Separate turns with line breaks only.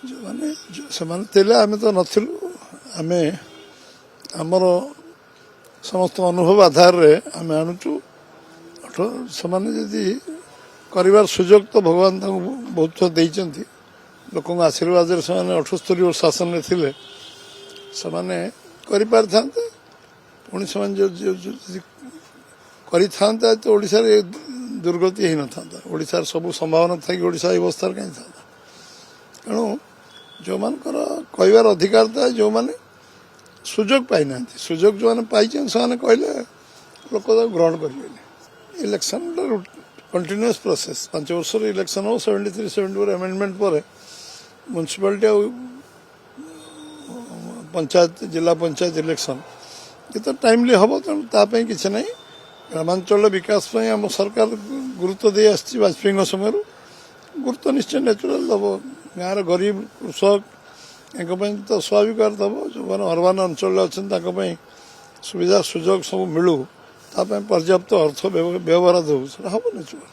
ମାନେ ସେମାନେ ଥିଲେ ଆମେ ତ ନଥିଲୁ ଆମେ ଆମର ସମସ୍ତ ଅନୁଭବ ଆଧାରରେ ଆମେ ଆଣୁଛୁ ସେମାନେ ଯଦି କରିବାର ସୁଯୋଗ ତ ଭଗବାନ ତାଙ୍କୁ ବହୁତ ଦେଇଛନ୍ତି ଲୋକଙ୍କ ଆଶୀର୍ବାଦରେ ସେମାନେ 78 ବର୍ଷ ଶାସନରେ ଥିଲେ ସେମାନେ କରିପାରିଥାନ୍ତେ ପୁଣି ସେମାନେ ଯଦି କରିଥାନ୍ତା ତ ଓଡ଼ିଶାରେ ଦୁର୍ଗତି ହେଇନଥାନ୍ତା ଓଡ଼ିଶାର ସବୁ ସମ୍ଭାବନା ଥାଇକି ଓଡ଼ିଶା ଏ ଅବସ୍ଥାରେ କାହିଁ ଥାନ୍ତା ତେଣୁ ଯେଉଁମାନଙ୍କର କହିବାର ଅଧିକାର ଥାଏ ଯେଉଁମାନେ ସୁଯୋଗ ପାଇନାହାନ୍ତି ସୁଯୋଗ ଯେଉଁମାନେ ପାଇଛନ୍ତି ସେମାନେ କହିଲେ ଲୋକ ତାକୁ ଗ୍ରହଣ କରିବେନି ଇଲେକ୍ସନଟା କଣ୍ଟିନ୍ୟୁଅସ୍ ପ୍ରୋସେସ୍ 5 ବର୍ଷର ଇଲେକ୍ସନ ହେବ 73-74 ଆମେଣ୍ଡମେଣ୍ଟ ପରେ ମ୍ୟୁନିସିପାଲିଟି ଆଉ ପଞ୍ଚାୟତ ଜିଲ୍ଲା ପଞ୍ଚାୟତ ଇଲେକ୍ସନ କେତେ ଟାଇମଲି ହେବ ତେଣୁ ତା ପାଇଁ କିଛି ନାହିଁ ଗ୍ରାମାଞ୍ଚଳର ବିକାଶ ପାଇଁ ଆମ ସରକାର ଗୁରୁତ୍ୱ ଦେଇ ଆସିଛି ବାଜପେୟୀଙ୍କ ସମୟରୁ ଗୁରୁତ୍ୱ ନିଶ୍ଚୟ ନ୍ୟାଚୁରାଲ ଦେବ ଗାଁର ଗରିବ କୃଷକ ତାଙ୍କ ପାଇଁ ତ ସ୍ୱାଭାବିକ ଦେବ ଯେଉଁମାନେ ଅର୍ବାନ ଅଞ୍ଚଳରେ ଅଛନ୍ତି ତାଙ୍କ ପାଇଁ ସୁବିଧା ସୁଯୋଗ ସବୁ ମିଳୁ ତା ପାଇଁ ପର୍ଯ୍ୟାପ୍ତ ଅର୍ଥ ବ୍ୟବହାର ଦେଉ ସେଟା ହେବ ନ୍ୟାଚୁରାଲ